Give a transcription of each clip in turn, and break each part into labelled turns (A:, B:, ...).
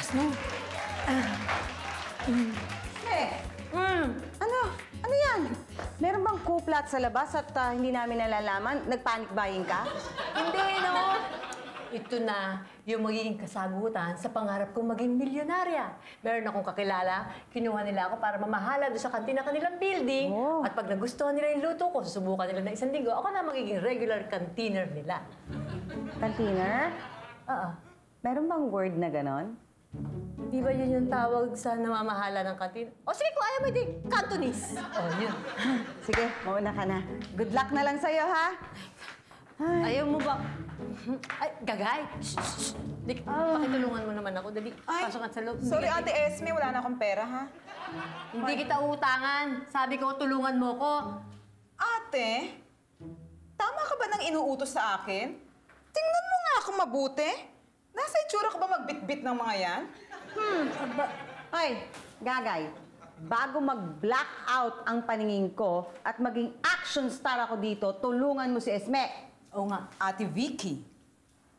A: lakas, no?
B: Ano yan? Meron bang kuplat sa labas at hindi namin nalalaman? Nag-panic buying ka?
A: Hindi, no? Ito na yung magiging kasagutan sa pangarap kong maging milyonarya. Meron akong kakilala, kinuha nila ako para mamahala doon sa kantina kanilang building.
B: Oh.
A: At pag nagustuhan nila yung luto ko, susubukan nila ng 1 linggo, ako na magiging regular cantiner nila.
B: Cantiner?
A: Oo.
B: Meron bang word na ganon?
A: Di ba yun yung tawag sa namamahala ng kantina? O sige, kung ayaw mo, di Cantonese. Oh, yun.
B: Sige, mauna ka na. Good luck na lang sa'yo, ha?
A: Ayaw mo ba? Ay, Gagay! Shh! Pakitulungan mo naman ako. Dali, pasok ka sa loob.
C: Sorry, Ate Esme, wala na akong pera, ha?
A: Hindi kita utangan. Sabi ko, tulungan mo ko.
C: Ate, tama ka ba nang inuutos sa akin? Tingnan mo nga ako mabuti. Nasa itsura ko ba magbitbit ng mga yan?
B: Ay, Gagay, bago mag-black out ang paningin ko at maging action star ako dito, tulungan mo si Esme.
C: Oo nga. Ate Vicky,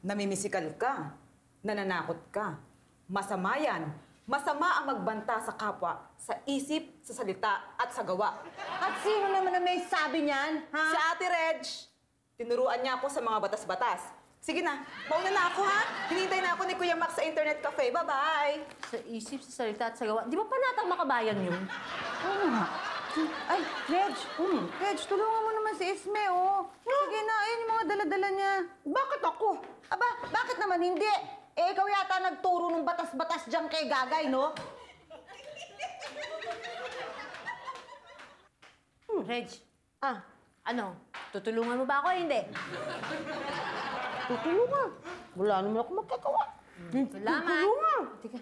C: namimisikal ka, nananakot ka. Masama yan. Masama ang magbanta sa kapwa, sa isip, sa salita, at sa gawa.
B: At sino naman na may sabi niyan, ha?
C: Si Ate Reg, tinuruan niya ako sa mga batas-batas. Sige na, mauna na ako, ha? Hinintay na ako ni Kuya Max sa internet cafe. Bye-bye!
A: Sa isip, sa salita at sa gawa. Di ba panatang makabayan yun?
B: Oo nga. Ay, Reg, Reg, tulungan mo naman si Esme, oh. Sige na, ayun yung mga dala-dala niya. Bakit ako? Aba, bakit naman hindi? Eh, ikaw yata nagturo ng batas-batas dyan kay Gagay, no?
A: Reg, ano? Tutulungan mo ba ako o hindi?
B: Tutulungan. Wala naman ako magkakawa.
A: Salamat!
B: Tutulungan.
A: Tika.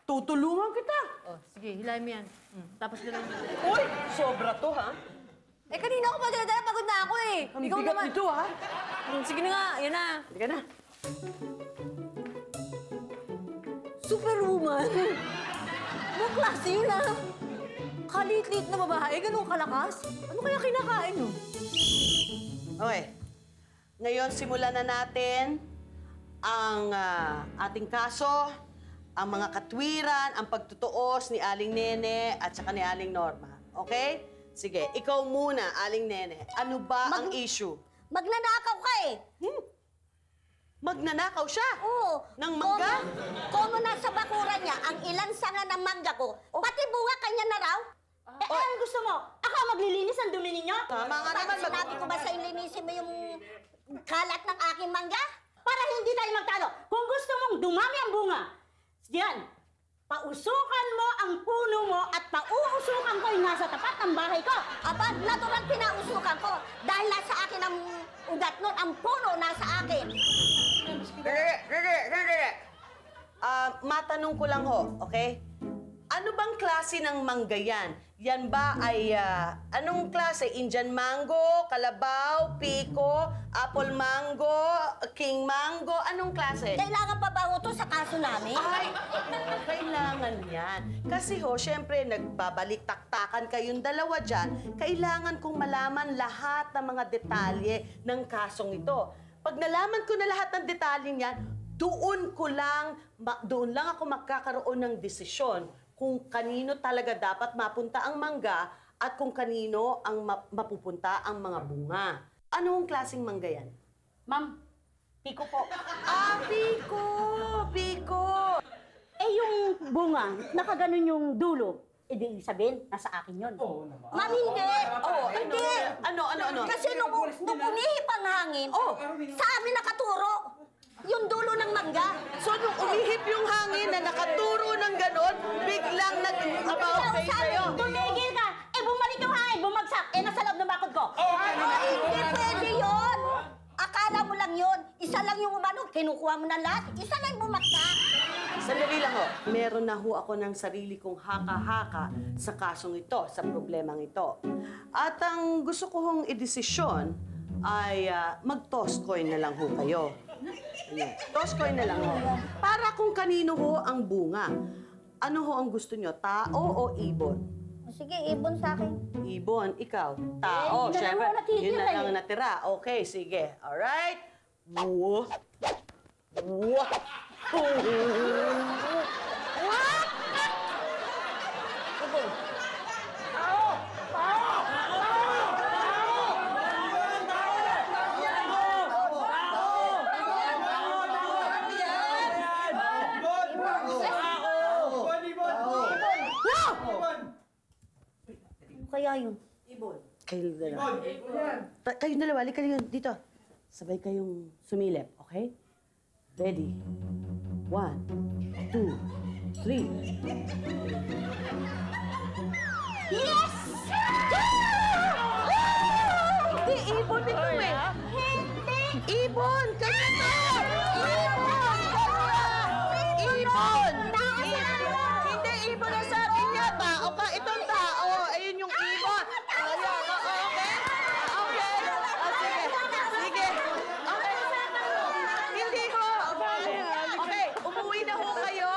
B: Tutulungan kita.
A: Oh, sige, hilahin mo yan. Tapos na lang.
C: Uy, sobra to, ha?
A: Eh, kanina ako pa dala pagod na ako eh.
B: Ang bigat nito, ha?
A: Sige na nga, yan na.
B: Sige na.
A: Superwoman! Anong klase yun, ha? Kalit-lit na babae, ganun kalakas? Ano kaya kinakain mo?
D: Okay. Ngayon, simulan na natin ang ating kaso, ang mga katwiran, ang pagtutuos ni Aling Nene at saka ni Aling Norma. Okay? Sige, ikaw muna, Aling Nene. Ano ba ang issue?
E: Magnanakaw ka eh.
D: Magnanakaw siya?
E: Oo.
D: Ng mangga?
E: Komo nasa bakuran niya ang ilang sanga ng mangga ko. Pati bunga kanya na raw. Anong gusto mo? Ako ang maglilinis ng dumi ninyo?
D: Tama nga naman.
E: Sinabi ko ba sa ilinisin mo yung kalat ng aking mangga? Para hindi tayo magtalo. Kung gusto mong dumami ang bunga, diyan, pausukan mo ang puno mo at pauusukan ko yung nasa tapat ng bahay ko. Aba, natural pinausukan ko. Dahil nasa akin ang ugat nun, ang puno nasa akin.
D: Matanong ko lang ho, okay? Ano bang klase ng mangga yan? Yan ba ay anong klase? Indian mango, kalabaw, pico, apple mango, king mango? Anong klase?
E: Kailangan pa ba ito sa kaso namin?
D: Ay, kailangan yan. Kasi ho, syempre, nagbabalik-taktakan kayong dalawa dyan. Kailangan kong malaman lahat ng mga detalye ng kasong ito. Pag nalaman ko na lahat ng detalye niyan, doon lang ako magkakaroon ng desisyon kung kanino talaga dapat mapunta ang mangga at kung kanino ang mapupunta ang mga bunga. Anong klaseng mangga yan?
E: Ma'am, piko po.
D: Piko! Piko!
E: Eh, yung bunga, nakaganon yung dulo. Ibig sabihin, nasa akin yun. Oo naman. Ma'am, hindi. Hindi.
D: Ano?
E: Kasi nung umihip ang hangin, sa amin nakaturo. Yung dulo ng mangga.
D: So, nung umihip yung hangin na nakaturo ng ganon, biglang nag-about sa'yo.
E: Tumigil ka! Eh, bumalik yung hangin, bumagsak. Eh, nasa loob ng bakod ko. Hindi pwede yun. Akala mo lang yun. Isa lang yung umano, kinukuha mo na lahat. Isa lang bumagsak.
D: Sandali lang ho. Meron na ho ako ng sarili kong haka-haka sa kasong ito, sa problemang ito. At ang gusto ko hong idesisyon ay mag-toss coin na lang ho kayo. Ayan. Toss coin na lang ho. Para kung kanino ho ang bunga. Ano ho ang gusto nyo? Tao o ibon?
E: Sige, ibon sa akin.
D: Ibon, ikaw. Tao,
E: yun na
D: syempre.
E: lang natitira
D: Yun na lang
E: eh.
D: natira. Okay, sige. Alright? Wah! Wah!
E: kaya yun?
D: Kayo dalawa. Kayong dalawa, halika kayo dito. Sabay kayong sumilip, okay? Ready? 1, 2, 3.
E: Yes!
D: Hindi, ibon ito eh.
E: Hindi!
D: Ibon! Kasi ito! Ibon! Hindi, ibon ang sa akin niya. Tao ka. Itong tao. Ayun yung ibon. Ayan, okay? Okay. Sige. Sige. Okay. Hindi ho. Okay, umuwi na ho kayo.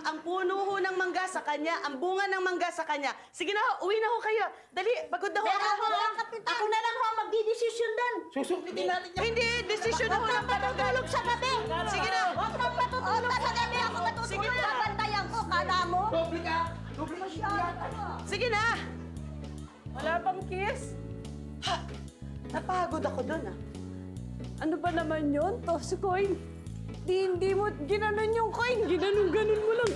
D: Ang puno ho ng mangga sa kanya, ang bunga ng mangga sa kanya. Sige na ho, uwi na ho kayo. Dali, pagod na ho.
E: Ako na lang ho magdidesisyon doon.
F: Susulitin natin yan.
D: Hindi, desisyon na ho ng
E: Matutulog sa gabi.
D: Sige na.
E: Huwag kang matutulog sa gabi. Ako
D: Sige
E: matutulog.
D: na.
E: Babantayan ko. Kala mo?
F: Doble ka. Doble ka.
D: Sige na.
C: Wala bang kiss?
D: Napagod ako doon ah.
C: Ano ba naman yun? Toss coin. Hindi mo ginanon yung coin. Ginanon mo lang.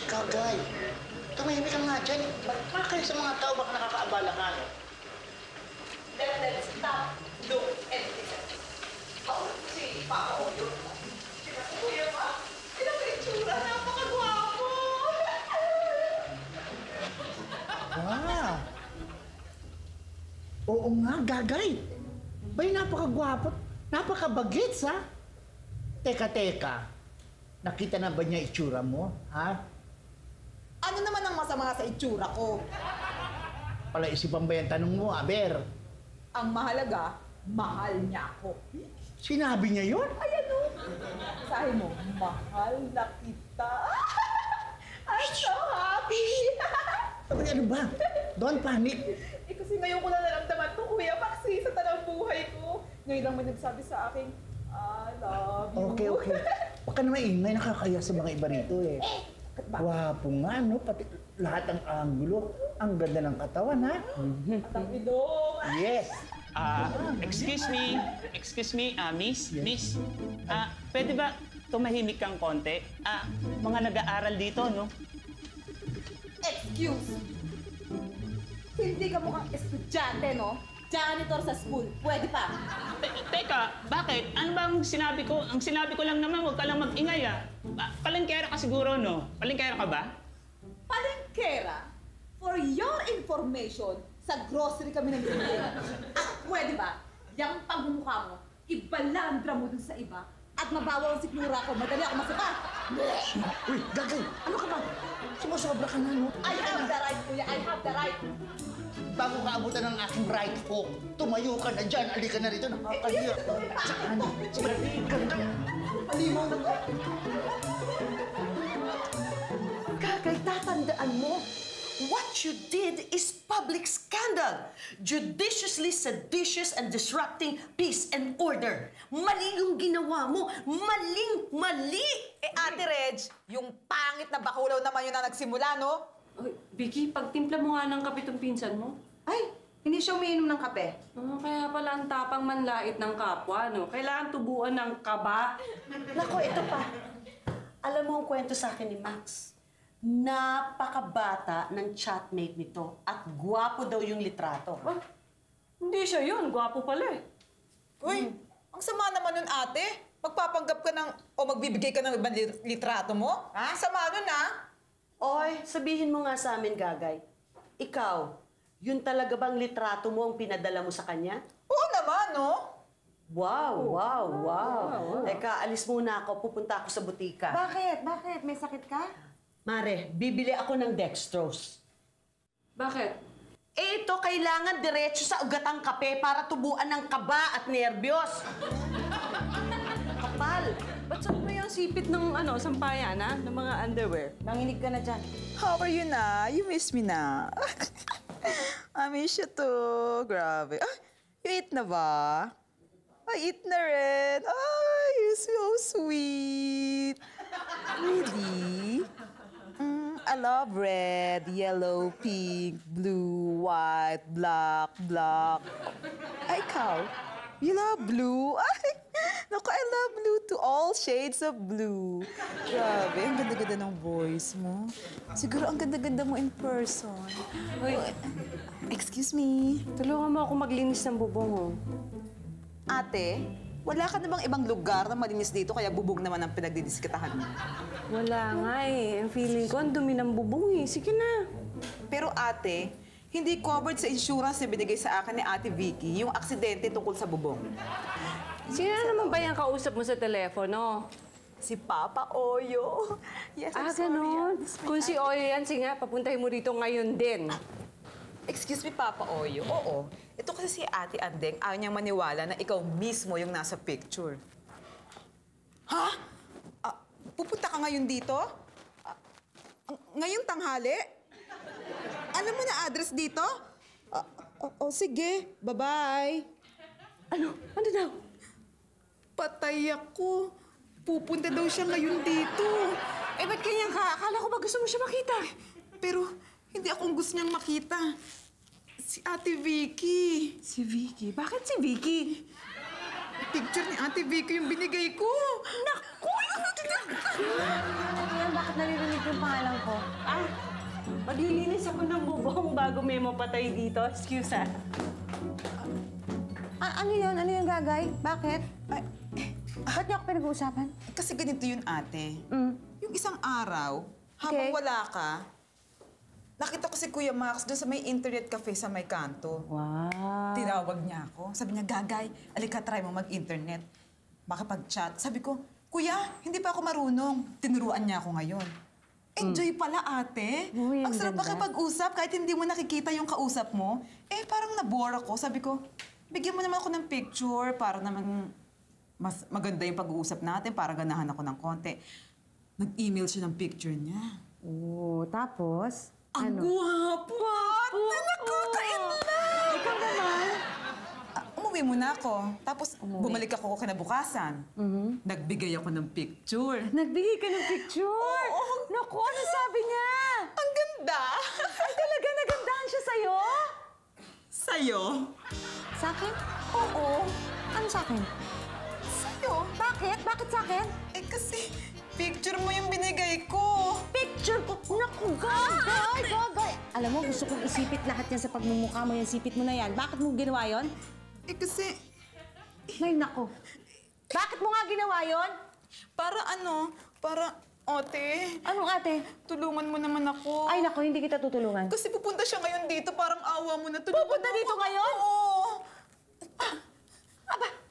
F: Kagay. Tumahimik ka nga dyan. Baka kayo sa mga tao, baka nakakaabala ka. No?
C: Let's stop, look, and listen. Si Pao, yun. Sila si Kuya Pa. Sila may itsura, napakagwapo.
F: Ah. Oo nga, gagay. Bay, napakagwapo. Napakabagits, ha? Teka. Nakita na ba niya itsura mo, ha?
C: Ano naman ang masama sa itsura ko?
F: Palaisipan ba yung tanong mo, Aber?
C: Ang mahalaga, mahal niya ako.
F: Sinabi niya yun?
C: Ayan o. Sabi mo, mahal na kita. I'm so happy.
F: Sabi, ano ba? Don't panic.
C: Kasi ngayon ko na naramdaman to, Kuya Maxi, sa tanang buhay ko. Ngayon lang may nagsabi sa akin, I love you.
F: Okay. Huwag ka na maingay, nakakaya sa mga iba rito eh. Gwapo nga, no? Pati lahat ng anggulo. Ang ganda ng katawan, ha?
C: At ang ilong.
F: Yes!
G: Excuse me, miss, miss. Pwede ba tumahimik kang konti? Mga nag-aaral dito, no?
C: Excuse. Hindi ka mukhang estudyante, no? Janitor sa school. Pwede pa.
G: Teka, bakit? Ano bang sinabi ko? Ang sinabi ko lang naman, huwag ka lang mag-ingay, palengkera ka siguro, no? Palengkera ka ba?
C: Palengkera, for your information, sa grocery kami nag At pwede ba, yung pagmumukha mo, ibalandra mo dun sa iba, at mabawaw ang sikmura ko, madali ako masuka.
F: Uy, gagay! Ano ka ba? Sumusobra ka na, no?
C: I have the right, kuya. I have the right.
F: Bago ka abutan ng aking right hook, tumayo ka na dyan, alika na rito, nakakahiya. Saan? Sige, ganda. Alimaw na ka.
D: Kagay, tatandaan mo, what you did is public scandal. Judiciously seditious and disrupting peace and order. Mali yung ginawa mo. Mali!
C: Ate Reg, yung pangit na bakulaw naman yun na nagsimula, no?
H: Ay, Vicky, pagtimpla mo nga ng kape tong pinsan mo.
B: Ay, hindi siya umiinom ng kape.
H: Kaya pala ang tapang manlait ng kapwa, no? Kailangan tubuan ng kaba.
D: Nako, ito pa. Alam mo ang kwento sa akin ni Max? Napakabata ng chatmate nito at gwapo daw yung litrato.
H: Ah, hindi siya yun. Gwapo pala eh.
C: Uy, ang sama naman nun, ate. Magpapanggap ka ng, o magbibigay ka ng ibang litrato mo? Ha? Sama nun, ha?
D: Oy, sabihin mo nga sa amin, Gagay. Ikaw, yun talaga bang litrato mo ang pinadala mo sa kanya?
C: Oo naman, no?
D: Wow. Teka, alis muna ako. Pupunta ako sa butika.
B: Bakit? Bakit? May sakit ka?
D: Mare, bibili ako ng dextrose.
H: Bakit?
D: Eh, ito kailangan diretso sa ugatang kape para tubuan ng kaba at nerbiyos. Kapal.
H: Ba't saan mo yung sipit ng sampayan, ha? Ng mga underwear?
B: Nanginig ka na dyan.
I: How are you na? You miss me na? I miss you too. Grabe. Ah, you eat na ba? I eat na rin. Ay, you're so sweet. Really? I love red, yellow, pink, blue, white, black. Ay, ikaw? You love blue? Ay, naku, I love blue to all shades of blue. Grabe, ang ganda-ganda ng voice mo. Siguro ang ganda-ganda mo in person.
H: Hoy,
I: Excuse me.
H: tulungan mo ako maglinis ng bubong, oh.
I: Ate, wala ka na bang ibang lugar na malinis dito kaya bubong naman ang pinagdidiskitahan mo?
H: Wala nga eh. Ang feeling ko, ang dumi ng bubong eh. Sige na.
I: Pero ate, hindi covered sa insurance na binigay sa akin ni Ate Vicky yung aksidente tungkol sa bubong.
H: Sino naman ba yung kausap mo sa telepono?
I: Si Papa Oyo. Yes, I'm sorry.
H: Ganon. Kung si Oyo yan, sige nga, papuntahin mo rito ngayon din.
I: Excuse me, Papa Oyo. Oo. Ito kasi si Ate Andeng, ayaw niyang maniwala na ikaw mismo yung nasa picture. Ha? Pupunta ka ngayon dito? Ngayong tanghali? Alam mo na address dito? Sige. Bye-bye.
H: Ano? Ano daw?
I: Patay ako. Pupunta daw siya ngayon dito.
H: Eh, ba't ganyan ka? Akala ko ba gusto mo siya makita?
I: Pero hindi akong gusto niyang makita. Si Ate Vicky.
H: Si Vicky? Bakit si Vicky?
I: Picture ni Ate Vicky yung binigay ko.
H: Naku!
B: Bakit naririnig yung pangalan ko?
H: Maglilinis ako ng bubong bago may mapatay dito. Excuse, ah.
B: Ano yun? Ano yung gagay? Bakit? Ba't niyo ako pinag-uusapan?
I: Kasi ganito yun, ate. Yung isang araw,
B: Okay.
I: habang wala ka, nakita ko si Kuya Max doon sa may internet cafe sa may kanto.
B: Wow.
I: Tinawag niya ako. Sabi niya, Gagay, alika, try mo mag-internet. Makapag-chat. Sabi ko, Kuya, hindi pa ako marunong. Tinuruan niya ako ngayon. Enjoy pala, ate.
B: Uy, ang
I: Ang sarap
B: ganda.
I: makipag-usap kahit hindi mo nakikita yung kausap mo. Parang nabore ako. Sabi ko, bigyan mo naman ako ng picture para naman mas maganda yung pag-uusap natin para ganahan ako ng konti. Nag-email siya ng picture niya.
B: Oo, tapos?
I: Ang guwapo! Nakaka-in-love!
B: Ikaw naman?
I: Umuwi muna ako. Tapos bumalik ako kinabukasan. Nagbigay ako ng picture.
B: Nagbigay ka ng picture?
I: Oo.
B: Naku, ano sabi niya?
I: Ang ganda!
B: Ay, talaga nagandahan siya sa'yo?
I: Sa'yo?
B: Sa akin? Oo. Ano sa akin?
I: Sa'yo?
B: Bakit? Bakit sa akin?
I: Kasi picture mo yung binigay ko.
B: Picture ko? Naku, gagay! Alam mo, gusto kong isipit lahat yan sa pagmumukha mo, yung sipit mo na yan. Bakit mo ginawa yon?
I: Kasi
B: Ay, naku. Bakit mo nga ginawa yon?
I: para, ate,
B: Anong ate?
I: tulungan mo naman ako.
B: Ay, naku, hindi kita tutulungan.
I: Kasi pupunta siya ngayon dito, parang awa mo na. Tulungan
B: Pupunta
I: mo
B: dito
I: ako.
B: ngayon?
I: Oo.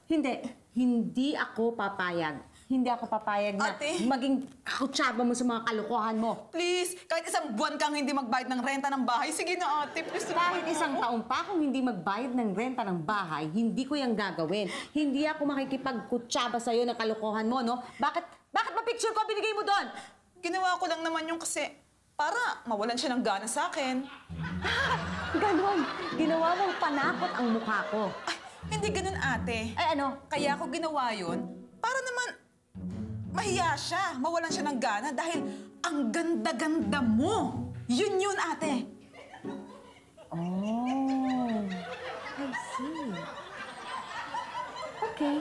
B: Hindi. Hindi ako papayag. Hindi ako papayag na
I: Ate.
B: maging kakutsaba mo sa mga kalokohan mo.
I: Please, kahit isang buwan kang hindi magbayad ng renta ng bahay, sige na ate, please.
B: Kahit
I: tulungan mo
B: isang
I: ako.
B: taon pa kung hindi magbayad ng renta ng bahay, hindi ko yung gagawin. Hindi ako makikipagkutsaba sa'yo ng kalokohan mo, no? Bakit ba picture ko binigay mo doon?
I: Ginawa ko lang naman yung kasi para mawalan siya ng gana sa akin.
B: Ganon. Ginawa mong panakot ang mukha ko.
I: Ay, hindi ganun ate.
B: Ay, ano?
I: Kaya ako ginawa yun para naman mahiya siya, mawalan siya ng gana dahil ang ganda-ganda mo. Yun ate.
B: Oh. I see. Okay.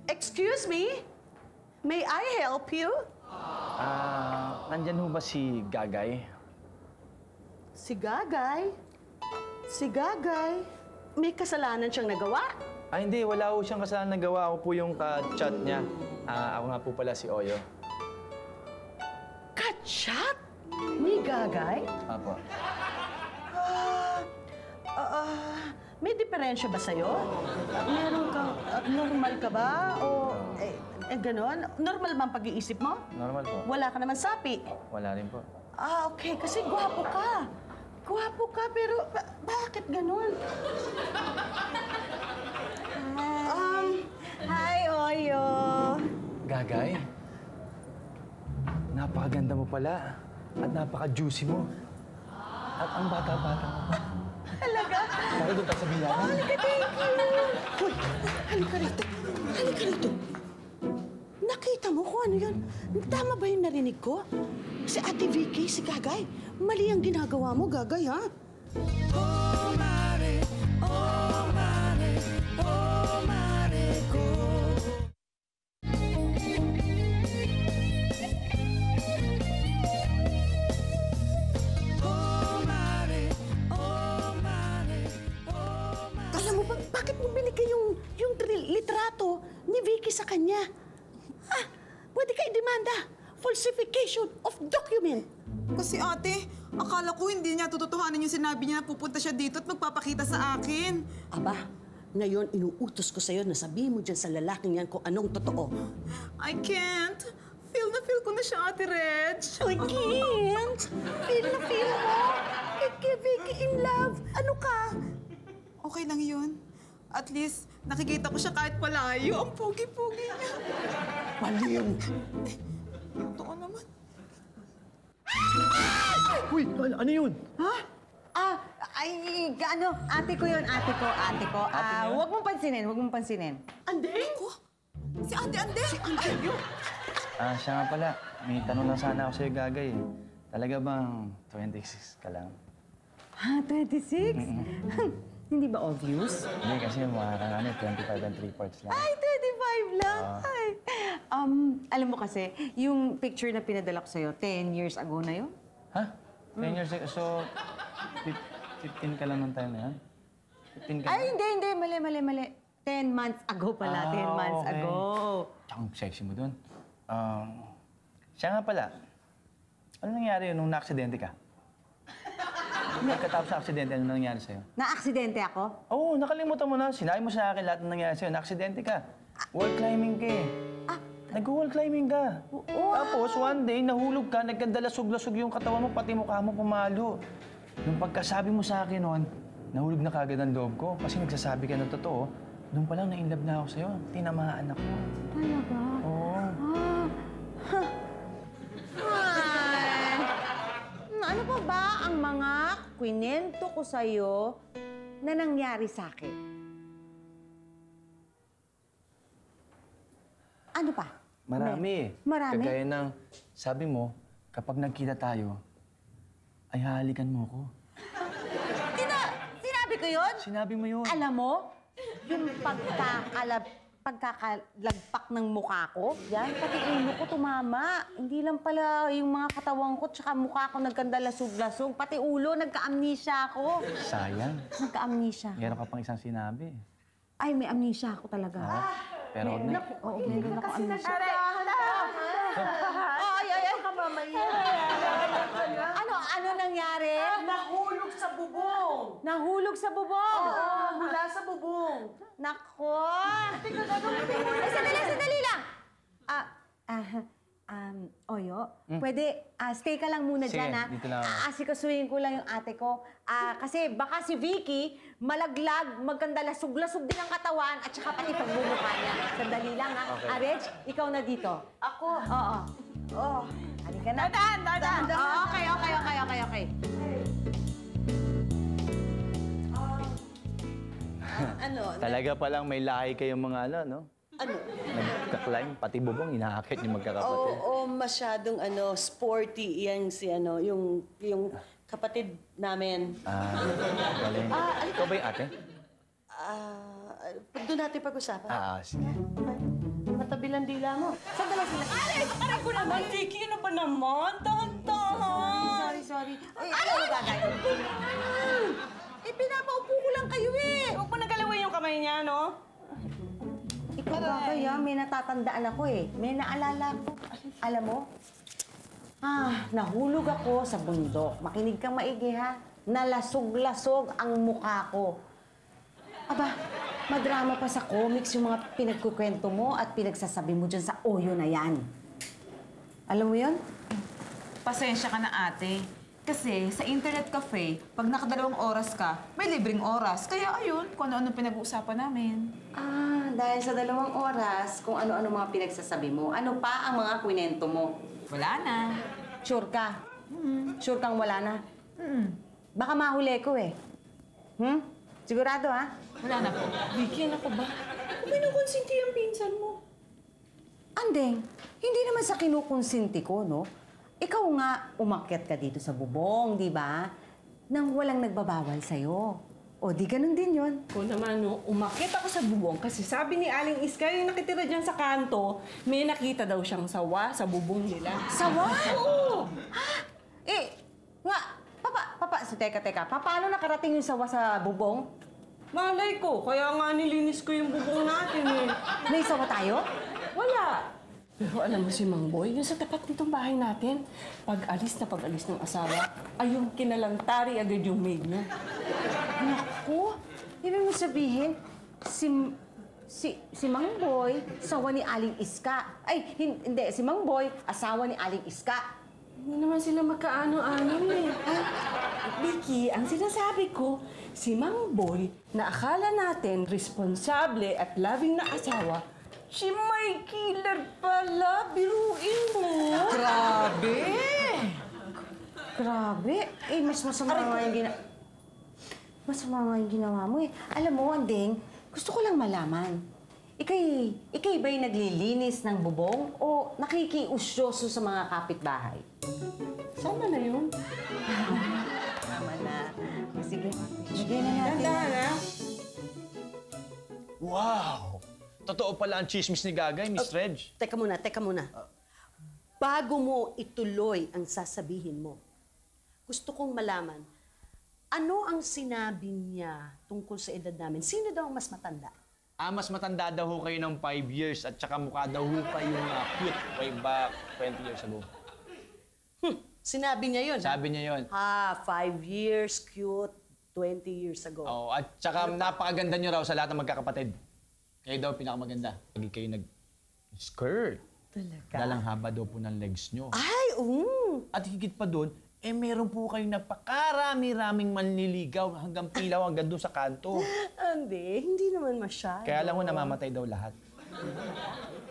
D: Excuse me? May I help you?
J: Nandyan ho ba si Gagay?
D: Si Gagay? Si Gagay? May kasalanan siyang nagawa?
J: Hindi. Wala ho siyang kasalanan nagawa. Ako po yung ka-chat niya. Ako nga po pala si Oyo.
D: Ka-chat? Ni Gagay?
J: Apo.
D: May diferensya ba sa'yo? Meron kang, normal ka ba? O, ganon? Normal ba ang pag-iisip mo?
J: Normal po.
D: Wala ka naman sapi?
J: Wala rin po.
D: Okay. Kasi gwapo ka. Gwapo ka, pero bakit ganon?
B: Hi, Oyo.
J: Gagay? Napakaganda mo pala. At napaka-juicy mo. At ang bata-bata mo pa.
I: Talaga?
J: Tara doon tayo sa bilangan.
I: Halika, thank you.
D: Hoy, halika rito. Halika rito. Nakita mo kung ano yan? Tama ba yung narinig ko? Si Ate Vicky, si Gagay. Mali ang ginagawa mo, Gagay, ha? Oh, mare, oh, mare, oh, mare, go. Alam mo ba, bakit mo binigay yung litrato ni Vicky sa kanya? Ah, pwede ka i-demanda. Falsification of document.
I: Kasi ate, akala ko hindi niya tututuhanin yung sinabi niya na pupunta siya dito at magpapakita sa akin.
D: Aba, ngayon inuutos ko sa'yo na sabihin mo dyan sa lalaking yan kung anong totoo.
I: I can't. Feel na feel ko na siya, Ate Reg.
D: I can't. Feel na feel mo. Kay Vicky in love. Ano ka?
I: Okay lang yun. At least, nakikita ko siya kahit palayo. Ang pogi-pogi niya.
D: Baliw.
I: Totoo naman.
J: Uy, ano yun?
B: Ha? Ate ko yun, ate ko. Huwag mong pansinin.
D: Andeng?
I: Si Ate Ande.
J: Siya nga pala. May tanong lang sana ako sa'yo, Gagay. Talaga bang 26 ka lang?
B: Ha? 26? Hindi ba obvious?
J: Hindi, kasi mga 25 and 3/4 lang.
B: Ay, 25 lang. Ay. Alam mo kasi, yung picture na pinadala ko sa'yo, 10 years ago na yun.
J: Ha? 10 years ago? So, 15 ka lang nung time na yan? 15 ka
B: Ay, hindi. Mali. 10 months ago pala. 10 months
J: okay.
B: ago.
J: Tsaka sexy mo dun. Siya nga pala, ano nangyari yun nung na-aksidente ka? Pagkatapos sa aksidente, ano nangyari sa'yo?
B: Na-aksidente ako?
J: Oo, nakalimutan mo na. Sinabi mo sa akin lahat ng nangyari sa'yo. Na-aksidente ka. Wall climbing ka eh. Nag-wall climbing ka. Tapos, one day, nahulog ka, nagkadalasog-lasog yung katawan mo, pati mukha mo pumalo. Nung pagkasabi mo sa akin noon, nahulog na kagad ang loob ko. Kasi nagsasabi ka ng totoo. Nung pa lang, na-inlove na ako sa'yo. Tinamaan ako.
B: Talaga?
J: Oo.
B: Ano pa ba ang mga kwinento ko sa'yo na nangyari sa'kin? Ano pa?
J: Marami.
B: Marami?
J: Kagaya ng, sabi mo, kapag nagkita tayo, ay hahalikan mo ko.
B: Sinabi ko yun?
J: Sinabi mo yun.
B: Alam mo, yung pagkakalagpak ng mukha ko, yan, pati ulo ko tumama. Hindi lang pala yung mga katawan ko tsaka mukha ko nagkandalasog-lasog. Pati ulo, nagka-amnesia ako.
J: Sayang.
B: Nagka-amnesia.
J: Meron ka pang isang sinabi.
B: Ay, may amnesia ako talaga.
J: Pero huwag na.
B: Oo, meron ako amnesia. Ano nangyari?
D: Nahulog sa bubong.
B: Nahulog sa bubong?
D: Mula sa bubong.
B: Nako! Sandali lang! Oyo, pwede, stay ka lang muna
J: Sige,
B: dyan, ha?
J: dito lang ako.
B: Asikasuhin ko lang yung ate ko. Kasi baka si Vicky, malaglag, magkandalasog-lasog din ang katawan at saka pati pagbumukha niya. Sandali lang, ha?
J: Okay.
B: Reg, ikaw na dito.
D: Ako.
B: Oo. Oh, halika na. Dadaan! Okay.
J: Talaga palang may lahi kayong mga no?
D: Ano?
J: Nagka-climb, pati bubong, inaakit yung magkakapatid.
D: Oo, masyadong sporty yan yung kapatid namin.
J: Galing. Ikaw ba yung ate?
D: Doon natin pag-usapan.
J: Sige.
D: Matabi lang dila mo.
B: Sandali.
H: Aray ko naman, Vicky, ano ba naman? Dahan-dahan.
B: Sorry. Ano ba gagawin? Pinapaupo ko lang kayo eh.
H: Huwag mo nagalawin yung kamay niya, no?
B: Ikaw ba kaya? May natatandaan ako eh. May naalala ko. Alam mo? Nahulog ako sa bundok. Makinig kang maigi ha. Nalasog-lasog ang mukha ko. Aba, madrama pa sa comics yung mga pinagkukwento mo at pinagsasabi mo dyan sa Oyo na yan. Alam mo yun?
K: Pasensya ka na, ate. Kasi sa internet cafe, pag nakadalawang oras ka, may libreng oras. Kaya ayun, kung ano-ano pinag-uusapan namin.
B: Dahil sa 2 oras, kung ano-ano mga pinagsasabi mo, ano pa ang mga kwinento mo?
K: Wala na.
B: Sure ka? Sure kang wala na? Baka mahuli ko eh. Sigurado ha?
K: Wala na po.
H: Vicky, ano ka ba? Kinukonsinti ang pinsan mo.
B: Andeng, hindi naman sa kinukonsinti ko, no? Ikaw nga, umakyat ka dito sa bubong, di ba? Nang walang nagbabawal sa'yo. O, di ganun din yon.
H: Ko naman, no, umakit ako sa bubong kasi sabi ni Aling Iska, yung nakitira dyan sa kanto, may nakita daw siyang sawa sa bubong nila.
B: Sawa?
H: Oo!
B: Teka. Paano nakarating yung sawa sa bubong?
H: Malay ko, kaya nga nilinis ko yung bubong natin eh.
B: May sawa tayo?
H: Wala. Pero alam mo si Mang Boy, yung sa tapat nitong bahay natin, pag-alis ng asawa, ay yung kinalantari agad yung maid niya.
B: Naku, ibig mo sabihin, si Mang Boy, sawa ni Aling Iska. Ay, hindi, si Mang Boy, asawa ni Aling Iska.
H: Hindi naman sila magkaano-ano eh. Vicky, ang sinasabi ko, si Mang Boy, na akala natin responsable at loving na asawa, si may killer pala, biruin mo.
B: Grabe. Mas masama nga yung ginawa mo eh. Alam mo, Andeng, gusto ko lang malaman. Ikay ba'y naglilinis ng bubong o nakikiusyoso sa mga kapitbahay?
H: Sama na yun.
B: Tama na. Sige, bigay na natin.
H: Tanda.
J: Wow! Totoo pala ang chismis ni Gagay, Miss Reg.
D: Teka muna. Bago mo ituloy ang sasabihin mo, gusto kong malaman, ano ang sinabi niya tungkol sa edad namin? Sino daw ang mas matanda?
J: Mas matanda daw ho kayo ng 5 years at saka mukha daw ho kayong cute way back 20 years ago.
D: Sinabi niya yun?
J: Sabi niya yun.
D: 5 years, cute, 20 years ago.
J: Oh, at saka napakaganda niyo raw sa lahat ng magkakapatid. Kayo daw pinakamaganda. Lagi kayo nag-skirt.
D: Talaga?
J: Dalang haba daw po ng legs niyo.
D: Ay,
J: At higit pa doon, meron po kayong napakarami-raming manliligaw hanggang pilaw hanggang doon sa kanto.
D: Hindi naman masyado.
J: Kaya lang ho, namamatay daw lahat.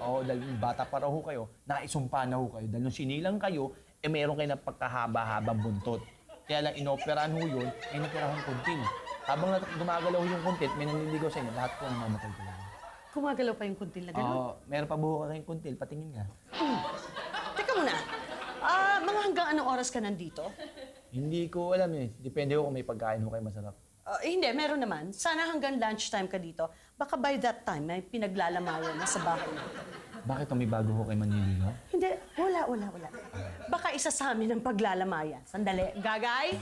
J: Oo, dahil bata pa raw ho kayo, naisumpa na ho kayo. Dahil nung sinilang kayo, meron kayo ng pagkahaba-habang buntot. Kaya lang inoperahan ho yun, may natira hong kuntil. Habang gumagalaw yung kuntil, may nanliligaw sa inyo, lahat po namamatay talaga.
D: Gumagalaw pa yung kuntil na gano'n?
J: Oo, meron pa buho kayong kuntil, patingin nga.
D: Teka muna. Mga hanggang anong oras ka nandito?
J: Hindi ko alam eh. Depende ho kung may pagkain ho kayo masarap.
D: Hindi, meron naman. Sana hanggang lunchtime ka dito. Baka by that time, may pinaglalamayan na sa bahay natin.
J: Bakit may bago ho kayo manliligaw?
D: Hindi, wala. Baka isa sa amin ang paglalamayan. Sandali. Gagay?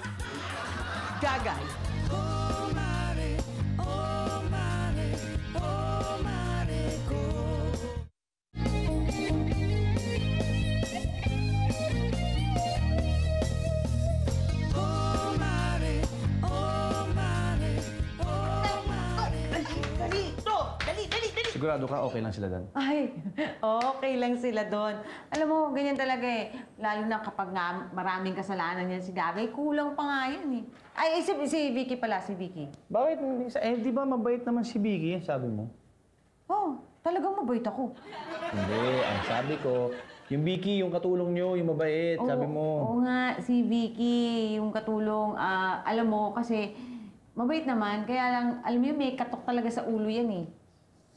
J: Sigurado ka okay lang sila doon?
B: Ay, okay lang sila doon. Alam mo, ganyan talaga eh. Lalo na kapag nga maraming kasalanan yan si Gagay, kulang pa nga yan eh. Ay, si Vicky pala, si Vicky.
J: Bakit? Di ba mabait naman si Vicky, sabi mo?
B: Oh, talagang mabait ako.
J: Hindi, ang sabi ko, yung Vicky, yung katulong nyo, yung mabait, sabi mo.
B: Oo nga, si Vicky, yung katulong, alam mo, kasi mabait naman, kaya lang, alam mo yun, may katok talaga sa ulo yan eh.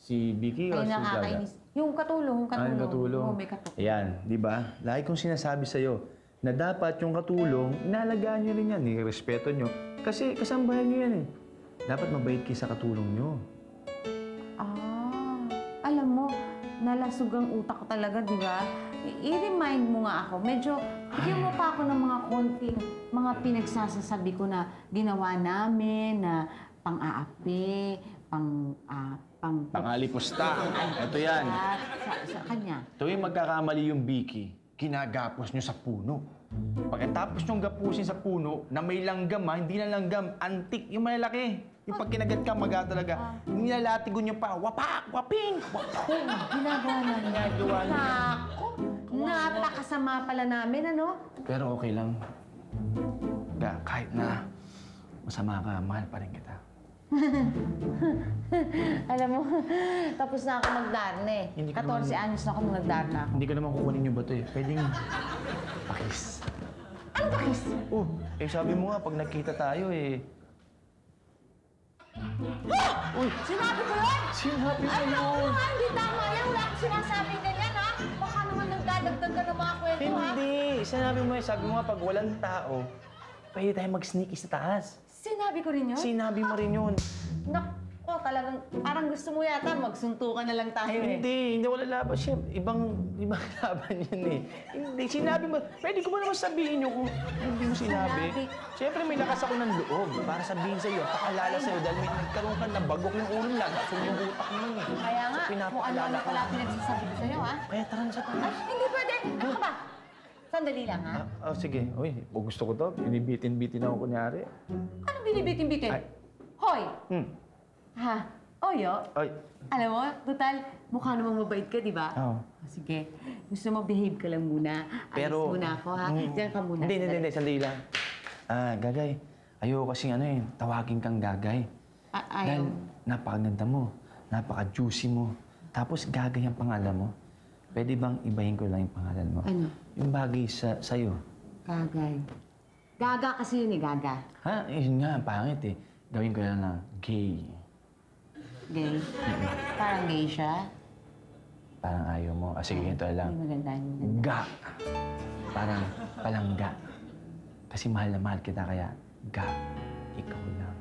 J: Si Vicky o si Gaga?
B: Nakakainis. Yung katulong.
J: Yung katulong.
B: Oo, may katok.
J: Ayan, di ba? Lagi kong sinasabi sa'yo na dapat yung katulong, inalagaan nyo rin yan, respeto nyo. Kasi kasambahan nyo yan eh. Dapat mabait kayo sa katulong nyo.
B: Alam mo, nalasog ang utak ko talaga, di ba? I-remind mo nga ako. Medyo, bigyan mo pa ako ng mga konting, mga pinagsasasabi ko na ginawa namin, na pang-aapi,
J: Pang-alipusta. Ito yan.
B: Sa kanya.
J: Tuwing magkakamali yung Vicky, ginagapos nyo sa puno. Pagkatapos nyong gapusin sa puno na may langgam hindi na langgam, antik, yung malalaki. Yung pag kinagat ka, maga talaga. Nilalatigon nyo pa, wapak, waping, wapong.
B: Ginagawa namin.
J: Ginagawa nyo.
B: Naku, napakasama pala namin, ano?
J: Pero okay lang. Kahit na masama ka, mahal pa rin kita.
B: Alam mo, tapos na ako magdarna eh. 14 anyos na ako nung nagdarna ako.
J: Hindi ko naman kukunin yung bato eh. Pwedeng pakis.
E: Ano ba, kiss?
J: Oh, sabi mo nga, pag nagkita tayo
E: Uy! Sinabi ko yun!
J: Sinabi mo
E: Ay,
J: yun!
E: naku nga, hindi tama yan. Wala akong sinasabing ganyan, ha? Baka naman nagdadagdag ka ng mga kwento, ha?
J: Hindi! Sabi mo nga, pag walang tao, pwede tayo mag-sneaky sa taas.
E: Sinabi ko rin yun?
J: Sinabi mo rin yun.
E: Naku, talagang parang gusto mo yata magsuntukan na lang tayo, eh.
J: Hindi wala laban siya. Ibang laban yun eh. Hindi, sinabi mo. Pwede ko ba naman sabihin nyo kung hindi mo sinabi? Siyempre may lakas ako ng loob para sabihin sa'yo, pakaalala sa'yo dahil may nagkaroon ka na bagok ng ulo lang. So yung utak mo eh.
E: Kaya nga,
J: So,
E: kung ano-ano pala pinagsasabi ko sa'yo, ha?
J: Kaya tara na sa
E: Ay,
J: taas.
E: hindi pwede. Ano ka ba? Sandali lang, ha?
J: Sige. Uy, gusto ko to. Binibitin-bitin ako kunyari.
E: Anong binibitin-bitin?
J: Ay.
E: Hoy!
J: Hmm.
E: Ha? Oyo?
J: Ay.
E: Alam mo, total, mukha namang mabait ka, di ba?
J: Oo.
E: Sige. Gusto mo, behave ka lang muna.
J: Pero...
E: Alis muna ako, ha? Diyan ka muna.
J: Hindi. Sandali lang. Gagay. Ayoko kasing tawagin kang Gagay.
E: Ayaw.
J: Dahil napakaganda mo. Napaka-juicy mo. Tapos Gagay ang pangalan mo. Pwede bang ibahin ko lang yung pangalan mo?
E: Ano?
J: Yung bagay sa'yo.
E: Gagay. Gaga kasi yun, Gaga.
J: Ha? Yun nga, pangit eh. Gawin ko lang na gay.
E: Gay? Parang gay siya?
J: Parang ayaw mo. Sige, ganito lang.
E: Hindi maganda, hindi maganda.
J: Ga. Parang palangga. Kasi mahal na mahal kita kaya ga. Ikaw lang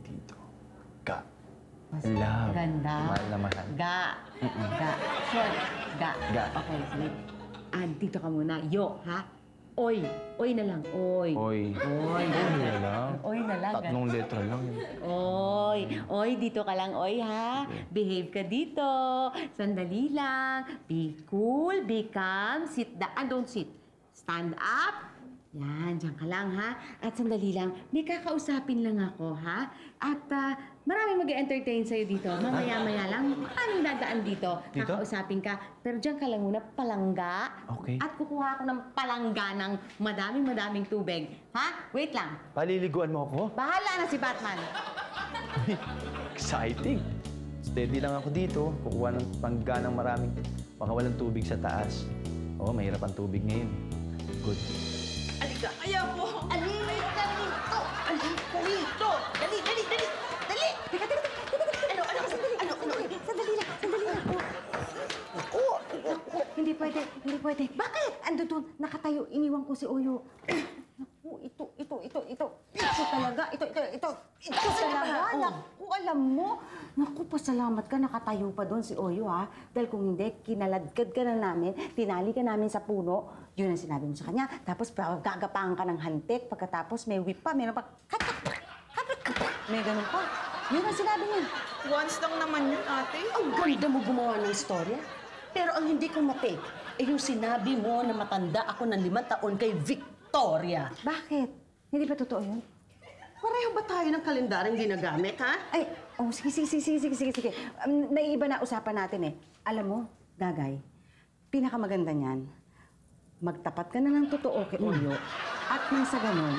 J: dito. Ga.
E: Mas
J: Love.
E: ganda.
J: Mahal na mahal.
E: Ga. Ga. Short. Ga.
J: Ga.
E: Okay, sige. Dito ka muna. Yo, ha? Oy. Oy na lang. Oy.
J: Oy.
E: Oy.
J: Oy na lang.
E: Oy na lang.
J: Tatlong letra lang.
E: Oy. Oy, dito ka lang, oy, ha? Behave ka dito. Sandali lang. Be cool, be calm. Sit down. Don't sit. Stand up. Yan, dyan ka lang, ha? At sandali lang, may kakausapin lang ako, ha? At maraming mag-entertain sa'yo dito. Mamaya-maya lang, anong dadaan dito?
J: Dito?
E: Kakausapin ka. Pero dyan ka lang muna, palangga.
J: Okay.
E: At kukuha ako ng palangga ng madaming tubig. Ha? Wait lang.
J: Paliliguan mo ako?
E: Bahala na si Batman.
J: Exciting. Steady lang ako dito. Kukuha ng pangga ng maraming makawalang tubig sa taas. Oo, mahirap ang tubig ngayon. Good.
K: Alika, ayaw mo!
E: Alika dito! Alika dito! Dali! Teka! Sandali lang! Oh. Hindi pwede. Bakit? Ando doon, nakatayo, iniwan ko si Oyo. Naku, ito talaga. Ito talaga. Naku, alam mo. Naku, pasalamat ka, nakatayo pa doon si Oyo, ha? Dahil kung hindi, kinaladkad ka na namin, tinali ka namin sa puno. Yun ang sinabi mo sa kanya. Tapos gagapahan ka ng hantik. Pagkatapos may whip pa, meron pa. May ganun pa. Yun ang sinabi niya.
K: Once lang naman yun, ate.
D: Ang ganda mo gumawa ng istorya. Pero ang hindi ko matake, yung sinabi mo na matanda ako ng 5 taon kay Victoria.
E: Bakit? Hindi ba totoo yun?
D: Pareho ba tayo ng kalendaryong ginagamit, ha?
E: Ay, sige. May iba na usapan natin eh. Alam mo, Gagay, pinakamaganda niyan, magtapat ka na ng totoo kay Oyo at nang sa ganun,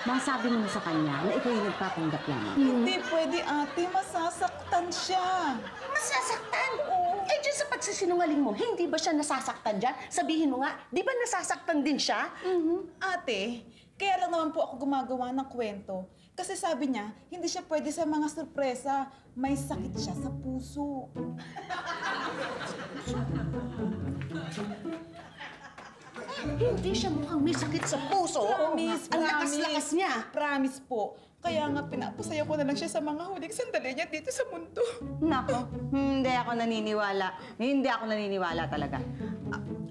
E: masabi mo na sa kanya na ikaw yung nagpapanggap lamang.
K: Hindi pwede, ate. Masasaktan siya.
D: Masasaktan? Oo. Eh, dyan sa pagsisinungaling mo, hindi ba siya nasasaktan dyan? Sabihin mo nga, di ba nasasaktan din siya?
K: Ate, kaya lang naman po ako gumagawa ng kwento. Kasi sabi niya, hindi siya pwede sa mga sorpresa. May sakit siya sa puso.
D: Hindi siya mukhang may sakit sa puso.
K: Promise,
D: Ang lakas-lakas niya.
K: Promise po. Kaya nga pinapasaya ko na lang siya sa mga huling sandali niya dito sa mundo.
E: Nako, hindi ako naniniwala. Hindi ako naniniwala talaga.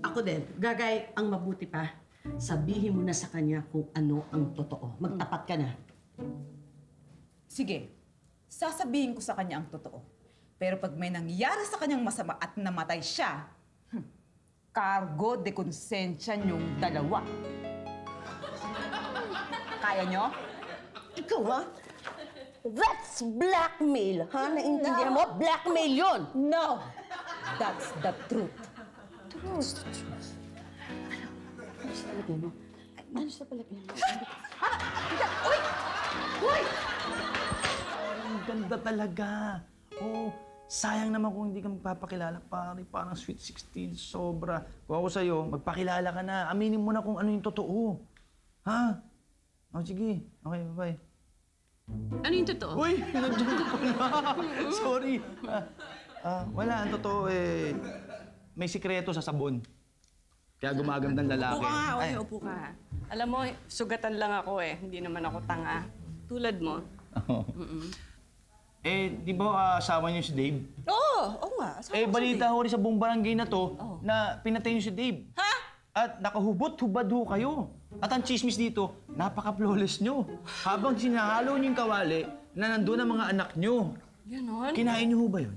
D: Ako din. Gagay, ang mabuti pa, sabihin mo na sa kanya kung ano ang totoo. Magtapat ka na.
K: Sige, sasabihin ko sa kanya ang totoo. Pero pag may nangyari sa kanyang masama at namatay siya, cargo de konsensya niyong dalawa. Kaya niyo?
D: Ikaw, ha? That's blackmail, ha? Naintindihan mo? Blackmail yun!
K: No! That's the truth.
E: Ano sa palagay mo? Ano sa palagay mo?
J: Uy! Ang ganda talaga. Oh, sayang naman kung hindi ka magpapakilala, pare. Parang sweet 16, sobra. Kung ako sa'yo, magpakilala ka na. Aminin mo na kung ano yung totoo. Ha? Oh, sige. Okay, bye-bye.
H: Ano yung totoo?
J: Uy! Nag-joke ko na. Sorry. Wala. Ang totoo may sikreto sa sabon. Kaya gumagandang lalaki.
H: Upo ka nga, okay, upo ka. Alam mo, sugatan lang ako Hindi naman ako tanga. Tulad mo.
J: Di ba asawa niyo si Dave?
H: Oo nga.
J: Balita ko rin sa buong barangay na to na pinatay niyo si Dave.
H: Ha?
J: At nakahubot-hubad ho kayo. At ang chismis dito, napaka-flawless nyo. Habang sinahalo niyo yung kawali na nandun ang mga anak nyo.
H: Ganon?
J: Kinain niyo ho ba yun?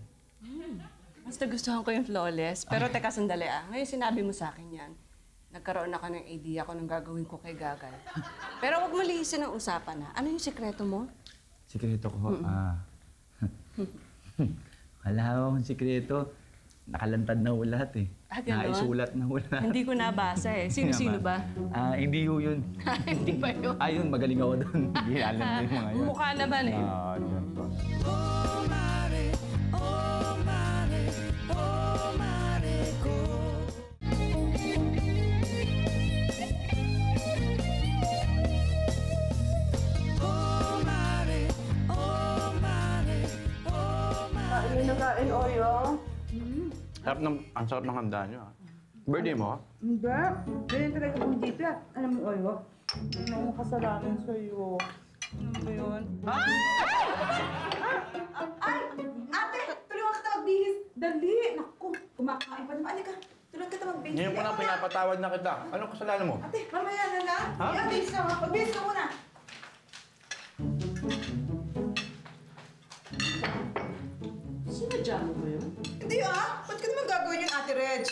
H: Mas nagustuhan ko yung flawless. Pero teka, sandali Ngayon sinabi mo sa akin yan. Nagkaroon ako ng idea kung anong gagawin ko kay Gagay. Pero huwag malihisin ang usapan Ano yung sikreto mo?
J: Sikreto ko, wala akong sikreto. Nakalantad na ho lahat
H: Ganon?
J: Naisulat na ho lahat.
H: Hindi ko nabasa Sino-sino ba?
J: Hindi ho yun.
H: Hindi ba yun?
J: Ayun, magaling ako doon. Hindi alam ko yung mga yun.
H: Mukha naman
J: Yun po.
B: Kain, Oyo.
J: Ang sarap ng handa niyo, Birthday mo,
B: Hindi. Ganyan talaga kung dito. Alam mo, Oyo, hindi na akong kasalanan sa'yo. Ano ba yun?
C: Ay! Ate! Tulungan kita magbihis! Dali! Naku! Kumakain pa naman. Alika! Tulungan kita magbihis.
J: Ngayon ko na pinapatawad na kita. Anong kasalanan mo?
C: Ate, mamaya na lang.
J: Ha?
C: Magbihis ka. Magbihis ka muna.
H: Sinadya mo ba yun?
C: Hindi Ba't ka naman gagawin yung Ate Reg?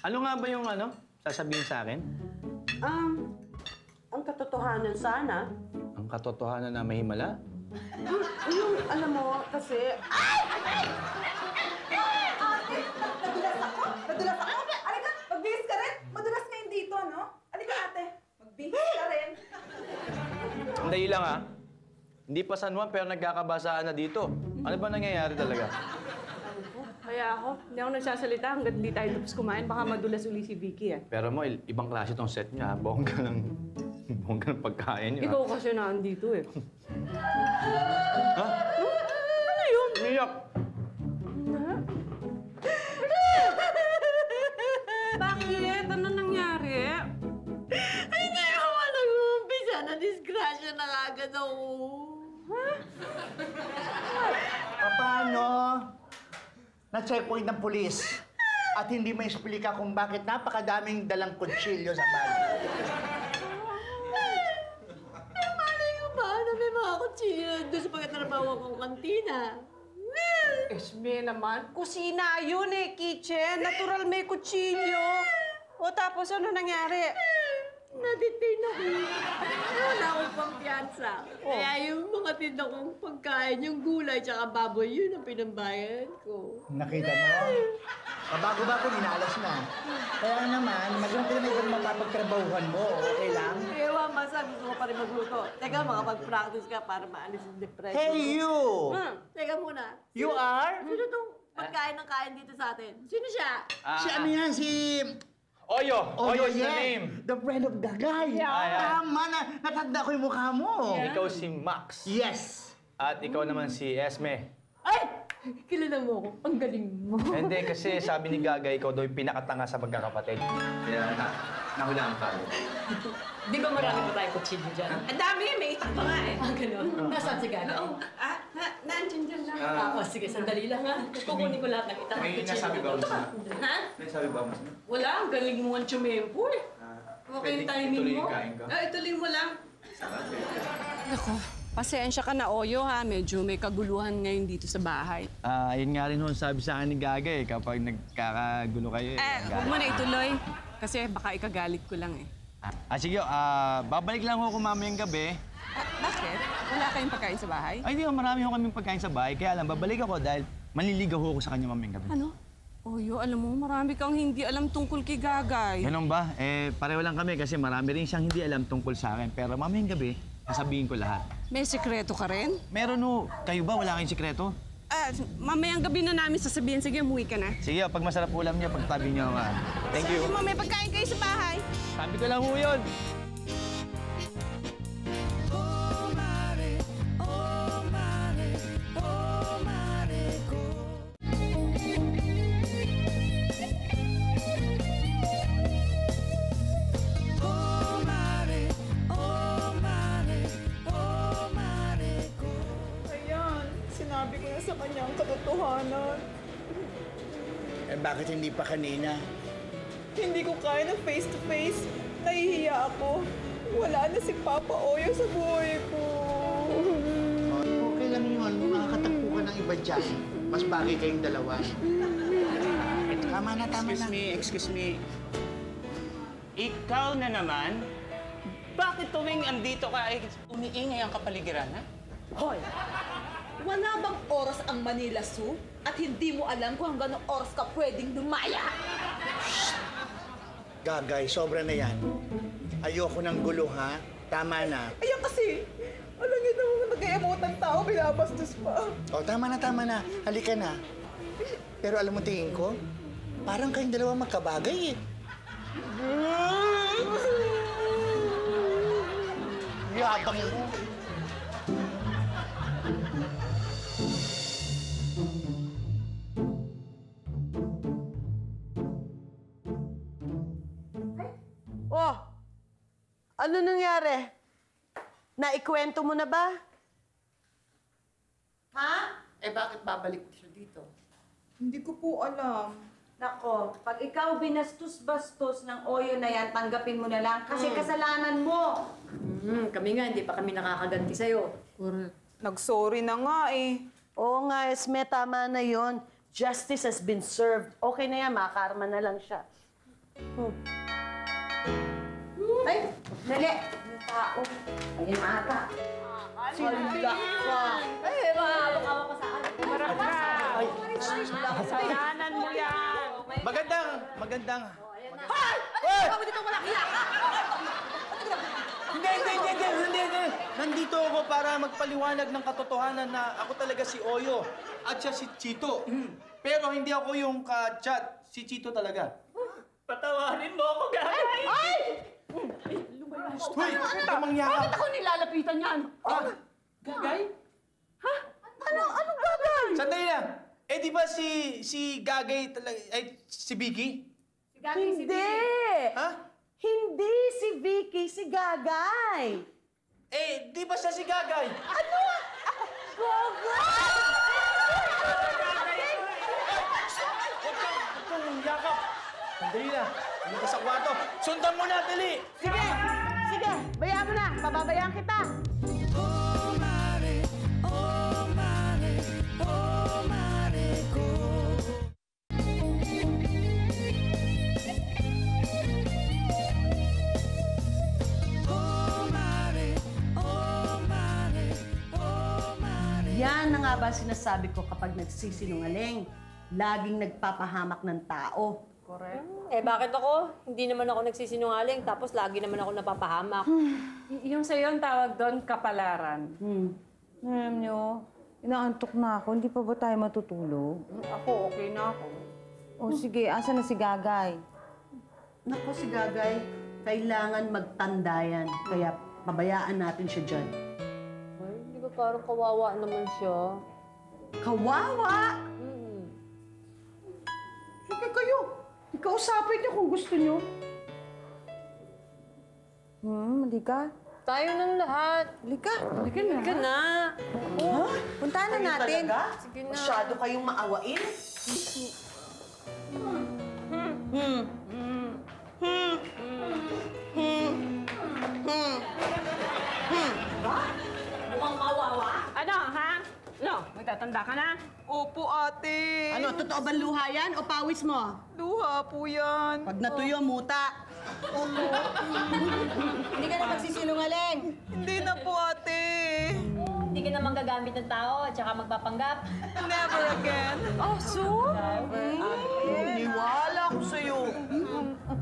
J: Ano nga ba yung sasabihin sa akin?
D: Ang katotohanan sana,
J: Ang katotohanan na may himala?
D: yung alam mo, kasi
C: Ate! Nadulas ako! Nadulas ako! Alika! Magbihis ka rin! Madulas ngayon dito, no? Alika, ate! Magbihis ka rin!
J: Sandali lang, Hindi pa San Juan, pero nagkakabasaan na dito. Ano ba nangyayari talaga?
H: Kaya ako, hindi ako nagsasalita hanggat hindi tayo tapos kumain. Baka madulas uli si Vicky
J: Pero mo, ibang klase tong set niya. Bongga ng pagkain niya.
H: Ikaw kasi nandito
J: Ha?
H: Ano yun?
J: Umiyak!
H: Bakit? Ano nangyari?
A: Hindi ko man nag-uumpisa na disgrasya na agad ako.
F: Paano? Na-checkpoint ng pulis at hindi may explika kung bakit napakadaming dalang kutsilyo sa bag.
A: Malay ko ba na may mga kutsilyo doon sa pagkatrabaho kong kantina?
H: Esme naman, kusina yun kitchen. Natural may kutsilyo. O tapos ano nangyari?
A: Nadetain ako. Wala akong pampiyansa. Kaya yung mga tinda kong pagkain, yung gulay tsaka baboy, yun ang pinambayan ko.
F: Nakita mo? Bago-bago, minalas na. Kaya naman, maganda na yung mapapagtrabahuhan mo. Okay lang?
A: Ewa, masa gusto ko pa rin magluto. Teka, makapag-practice ka para maalis yung depression.
F: Hey, you!
A: Teka muna.
F: You are?
A: Sino tong pagkain ng kain dito sa atin? Sino siya?
F: Si ano yan? Si...
J: Oyo! Oyo is the
F: yeah.
J: name!
F: The friend of Gagay. Tama na. Natanda ko yung mukha mo.
J: Ikaw si Max.
F: Yes.
J: At ikaw naman si Esme.
A: Ay! Kilala mo ako. Ang galing mo.
J: Hindi, kasi sabi ni Gagay, ikaw daw yung pinakatanga sa magkakapatid. Kaya nahulaan ka.
A: Di ba marami pa tayong kutsilyo dyan?
H: Ang dami, may isa pa nga
A: Ganun? Nasaan si Gagay?
H: Nandiyan dyan lang.
A: Sige, sandali lang Kukunin ko lahat ng itang
J: May nasabi ba mo sa...
A: Ha?
J: May sabi ba mo sa...
A: Wala, ang galing mo ang tsumempo Okay yung timing mo.
H: Ituloy mo lang. Nako, pasensya ka na, Oyo, Medyo may kaguluhan ngayon dito sa bahay.
J: Yun nga rin sabi sa akin ni Gagay, kapag nagkakagulo kayo
H: Huwag mo na ituloy. Kasi baka ikagalit ko lang
J: Sige, babalik lang ako mamayang gabi.
H: Bakit? Wala kayong pagkain sa bahay?
J: Ay, di marami ho kaming pagkain sa bahay. Kaya lang, babalik ako dahil manliligaw ako sa kanya mamayang gabi.
H: Ano? Oyo, alam mo, marami kang hindi alam tungkol kay Gagay.
J: Ganun ba? Pareho lang kami kasi marami rin siyang hindi alam tungkol sa akin. Pero mamayang gabi, sasabihin ko lahat.
H: May sekreto ka rin?
J: Meron ho. Kayo ba? Wala kayong sikreto?
H: Mamayang gabi na namin sasabihin. Sige, umuwi ka na.
J: Sige, pag masarap ulam niyo, pagtabi niyo nga. Thank you.
H: Sige, may pagkain kayo sa bahay.
J: Sabi ko lang ho yun.
K: Ayan, sinabi ko na sa kanya ang katotohanan.
F: Eh, bakit hindi pa kanina?
K: Hindi ko kaya ng face-to-face. Nahihiya ako. Wala na si Papa Oyo sa buhay ko.
F: Okay lang yun. Makakatagpo ka ng iba dyan. Mas bagay kayong dalawa. Tama na, tama na.
G: Excuse me. Ikaw na naman? Bakit tuwing andito ka ay umiingay ang kapaligiran, ha?
C: Hoy! Wala bang oras ang Manila Zoo at hindi mo alam kung hanggang anong oras ka pwedeng lumaya?
F: Gagay, sobra na yan. Ayoko ng gulo, ha? Tama na.
K: Ayan kasi, alam niyo naman nag-emote ng tao, binabastos pa.
F: O, tama na. Halika na. Pero alam mo tingin ko, parang kayong dalawa magkabagay eh. Yabang mo.
D: Oh, ano nangyari? Naikwento mo na ba?
A: Ha? Eh, bakit babalik siya dito?
K: Hindi ko po alam.
B: Nako, pag ikaw binastos-bastos ng Oyo na yan, tanggapin mo na lang kasi kasalanan mo.
A: Kami nga, hindi pa kami nakakaganti sa'yo.
K: Nag-sorry na nga eh.
D: Oo nga, Esme, tama na yon. Justice has been served. Okay na yan, makarma na lang siya.
B: Ay, dali. May tao. Ayun ata.
A: Sila ka. Eh, mahawak-hawak ka sa akin.
G: Marap ka! Kasalanan mo yan!
J: Magandang.
A: Hoy! Ay! Ikaw dito walang hiya!
J: Hindi. Nandito ako para magpaliwanag ng katotohanan na ako talaga si Oyo at siya si Chito. Pero hindi ako yung ka-chat. Si Chito talaga.
G: Patawarin mo ako, gagay!
A: Ay!
J: Hoy! Huwag ka mangyakap!
A: Bakit ako nilalapitan niyan?
J: Gagay?
A: Anong gagay?
J: Sandali lang. Eh, di ba si Gagay talaga, ay, si Vicky?
D: Hindi!
J: Ha?
D: Hindi si Vicky, si Gagay.
J: Eh, di ba siya si Gagay?
D: Ano?
J: Huwag kang yakap. Sandali lang. Hindi ka sa kwarto. Sundan mo na, dali!
D: Sige, bayaan mo na. Pababayaan kita. Yan na nga ba sinasabi ko kapag nagsisinungaling? Laging nagpapahamak ng tao.
A: Eh, bakit ako? Hindi naman ako nagsisinungaling, tapos lagi naman ako napapahamak.
H: Yung sa'yo ang tawag doon, kapalaran.
B: Alam nyo, inaantok na ako. Hindi pa ba tayo matutulog?
H: Ako, okay na ako.
B: O sige, asa na si Gagay?
D: Naku, si Gagay, kailangan magtanda yan. Kaya pabayaan natin siya dyan.
A: Ay, di ba parang kawawa naman siya?
D: Kawawa! Sige kayo. Ikausapin niyo kung gusto niyo.
B: Halika.
A: Tayo ng lahat.
B: Halika. Halika na.
A: Halika na.
B: Puntahan na natin.
D: Talaga?
A: Sige na.
D: Masyado kayong maawain.
A: Mukhang kawawa.
H: Ano, ha? No, magtatanda ka na?
K: Opo, ate.
D: Ano, totoo ba luha yan o pawis mo?
K: Luha po yan.
D: Pag natuyo, muta.
B: Hindi ka na magsisinungaling.
K: Hindi na po, ate.
A: Hindi ka naman gagamit ng tao at saka magpapanggap.
K: Never again.
H: Oh, so?
D: Niwala ko sa'yo.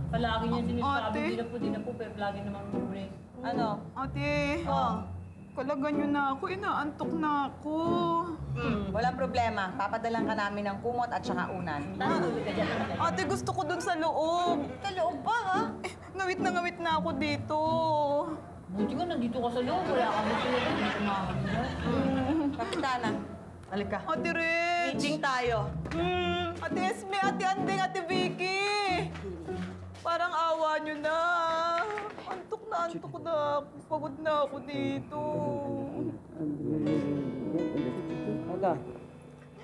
A: Palagi niya sinasabi,
K: Ate.
A: di na po, pero lagi naman muli.
K: Ano? Ate.
D: Oh,
K: Kalagan nyo na ako. Inaantok na ako.
B: Walang problema. Papadalan ka namin ng kumot at saka unan.
K: Ate, gusto ko dun sa loob.
B: Sa loob pa, ha?
K: Ngawit na ako dito.
A: Buti nga, nandito ka sa loob. Wala kami sila. Hindi ka makakita.
B: Kapitana, halika.
K: Ate Reg.
D: Meeting tayo.
K: Ate Esme, Ate Andeng, Ate Vicky. Parang awa nyo na. Antok na ako. Pagod na ako dito.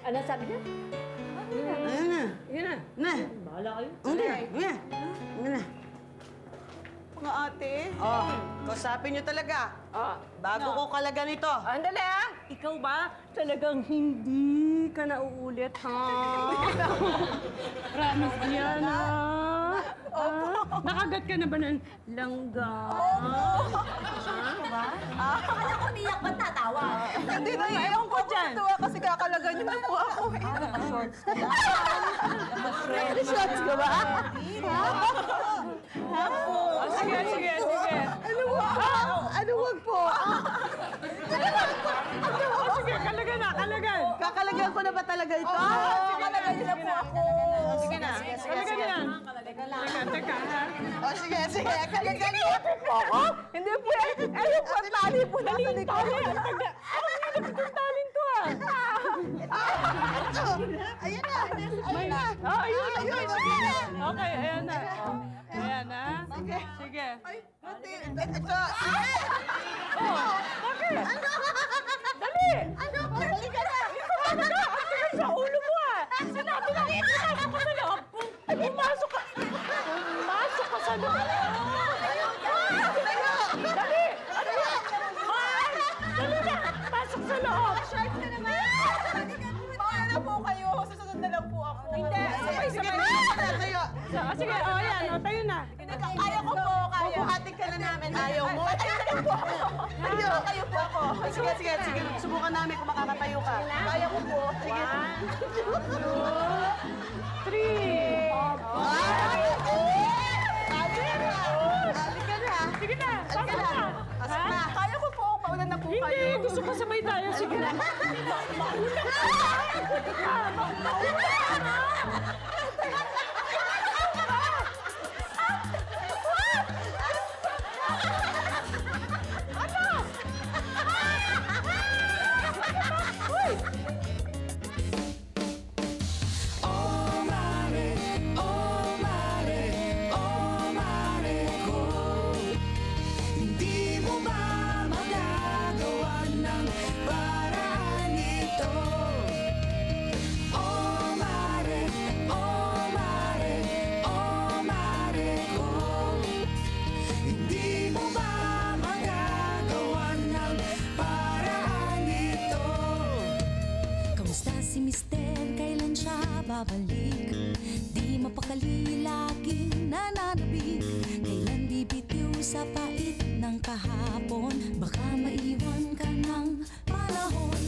A: Ano sabi niya?
D: Ayan na.
A: Yan na.
D: Na.
A: Bahala kayo.
D: Ayan na.
K: Mga ate.
D: Oh, kausapin nyo talaga. Bago ko kalagan ito.
H: Andali ah! Ikaw ba? Talagang hindi ka na uulit, ha? Promise yan, ha? Nakagat ka na ba ng langga?
C: Akala ko niyak ba't tatawa?
K: Hindi na, ewan ko dyan. Tuwa kasi kakalagan nyo na po ako.
B: Naka-shorts ka lang.
H: Shots ka ba? Sige.
D: Ano wag po?
H: Sige, kalagan na.
D: Kakalagyan ko na ba talaga ito?
B: Kalagay nyo na po ako.
H: Sige na. Kalagan na yan. Teka, ha?
D: Sige. Kalagyan niyo po ako.
H: Hindi po yan. Ayun po, tali po nasa likod. Ang hirap itong talin ko, ah.
D: Ayun na.
H: Ayun. Okay, ayan na. Ayan na. Sige.
D: Ate,
H: Bakit? Dali!
D: Halika na.
H: Sa ulo mo, ah. Sinabi na rin, pumasok ka sa loob. Pumasok ka sa loob. Dali! Hoy! Dali na! Pasok sa loob!
K: Shorts na naman. Bakit na po kayo? Susunod na lang po ako.
H: Hindi.
K: Sige na.
H: Sige, yan. Tayo na.
K: Kaya ko po, kaya.
D: Bubuhatin ka na namin. Ayaw mo.
K: Kayo po ako.
D: Sige. Subukan namin kung makakatayo ka.
K: Kaya ko po. Sige.
H: 1, 2, 3. Sige na. Pasok na. Ha?
K: Kaya ko po. Paunan na po kayo.
H: Hindi. Gusto ko sabay tayo. Sige na. Mauna ka.
L: babalik. Di mapakali, laging nananabik. Kailan bibitiw sa pait ng kahapon? Baka maiwan ka ng panahon.